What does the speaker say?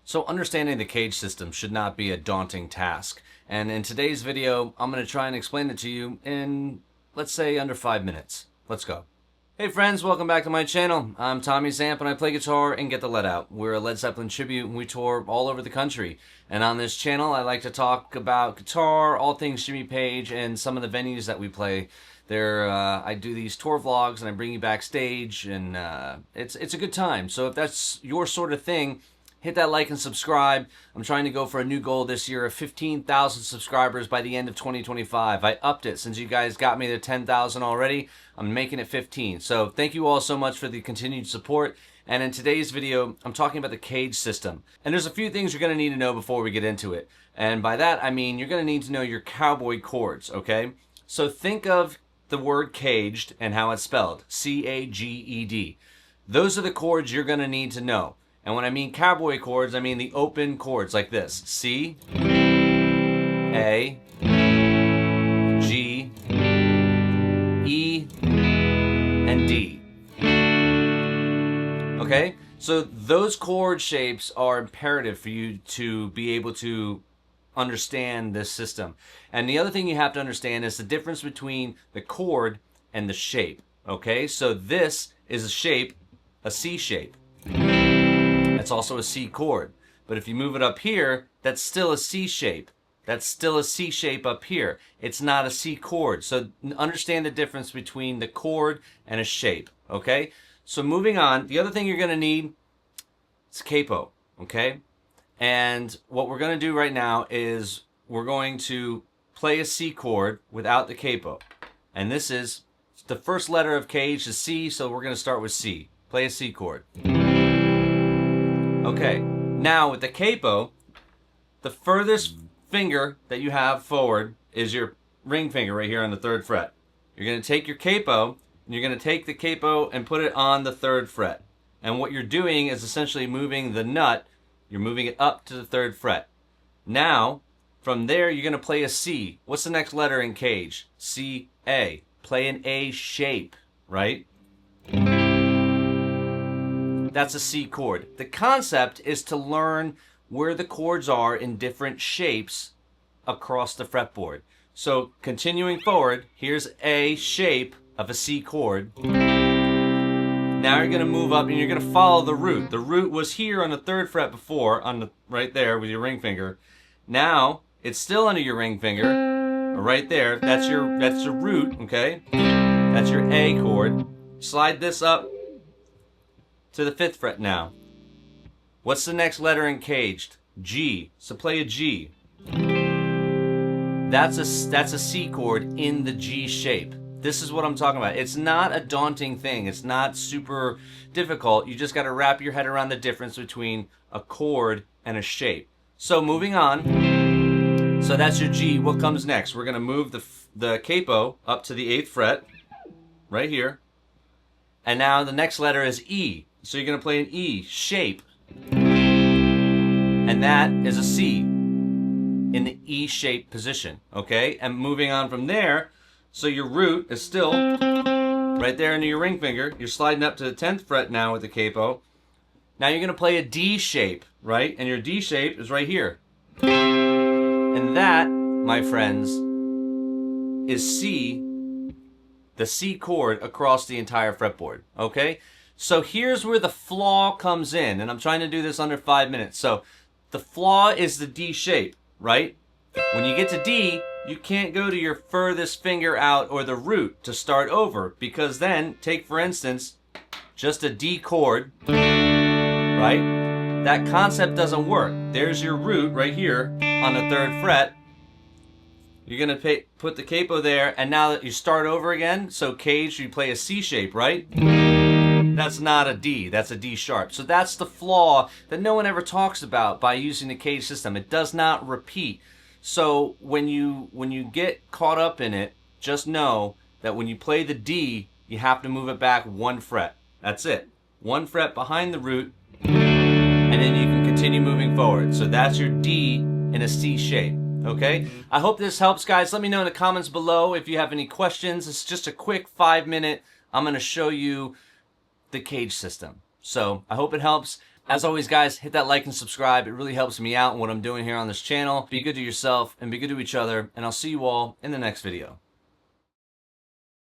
So understanding the CAGED system should not be a daunting task. And in today's video, I'm going to try and explain it to you in, let's say, under 5 minutes. Let's go. Hey friends, welcome back to my channel. I'm Tommy Zamp and I play guitar and get the lead out. We're a Led Zeppelin tribute and we tour all over the country. And on this channel, I like to talk about guitar, all things Jimmy Page, and some of the venues that we play. I do these tour vlogs and I bring you backstage, and it's a good time. So if that's your sort of thing, hit that like and subscribe. I'm trying to go for a new goal this year of 15,000 subscribers by the end of 2025. I upped it since you guys got me to 10,000 already. I'm making it 15. So thank you all so much for the continued support. And in today's video, I'm talking about the CAGED system. And there's a few things you're going to need to know before we get into it. And by that, I mean you're going to need to know your cowboy chords, okay? So think of the word caged and how it's spelled, C-A-G-E-D. Those are the chords you're going to need to know. And when I mean cowboy chords, I mean the open chords like this. C, A, G, E, and D. Okay? So those chord shapes are imperative for you to be able to understand this system. And the other thing you have to understand is the difference between the chord and the shape. Okay? So this is a shape, a C shape. That's also a C chord. But if you move it up here, that's still a C shape. That's still a C shape up here. It's not a C chord. So understand the difference between the chord and a shape. Okay? So moving on, the other thing you're going to need is capo. Okay? And what we're going to do right now is we're going to play a C chord without the capo. And this is the first letter of CAGED is C, so we're going to start with C. Play a C chord. Okay, now with the capo, the furthest finger that you have forward is your ring finger right here on the 3rd fret. You're going to take your capo, and you're going to take the capo and put it on the 3rd fret. And what you're doing is essentially moving the nut, you're moving it up to the 3rd fret. Now, from there, you're going to play a C. What's the next letter in CAGED? C, A. Play an A shape, right? That's a C chord. The concept is to learn where the chords are in different shapes across the fretboard. So continuing forward, here's A shape of a C chord. Now you're going to move up and you're going to follow the root. The root was here on the 3rd fret before, on the right there with your ring finger. Now it's still under your ring finger, right there. That's your root, okay? That's your A chord. Slide this up to the 5th fret now. What's the next letter in CAGED? G. So play a G. That's a C chord in the G shape. This is what I'm talking about. It's not a daunting thing. It's not super difficult. You just got to wrap your head around the difference between a chord and a shape. So moving on. So that's your G. What comes next? We're going to move the capo up to the 8th fret. Right here. And now the next letter is E. So you're going to play an E shape. And that is a C in the E shape position. Okay? And moving on from there, so your root is still right there into your ring finger. You're sliding up to the 10th fret now with the capo. Now you're going to play a D shape, right? And your D shape is right here. And that, my friends, is C, the C chord across the entire fretboard. Okay? So here's where the flaw comes in, and I'm trying to do this under 5 minutes. So the flaw is the D shape, right? When you get to D, you can't go to your furthest finger out or the root to start over, because then, take for instance, just a D chord, right? That concept doesn't work. There's your root right here on the 3rd fret. You're going to put the capo there, and now that you start over again, so CAGED, you play a C shape, right? That's not a D, that's a D sharp. So that's the flaw that no one ever talks about by using the CAGED system. It does not repeat. So when you get caught up in it, just know that when you play the D, you have to move it back 1 fret. That's it. 1 fret behind the root, and then you can continue moving forward. So that's your D in a C shape. Okay? I hope this helps, guys. Let me know in the comments below if you have any questions. It's just a quick 5-minute. I'm going to show you the CAGED system. So I hope it helps. As always, guys, hit that like and subscribe. It really helps me out in what I'm doing here on this channel. Be good to yourself and be good to each other, and I'll see you all in the next video.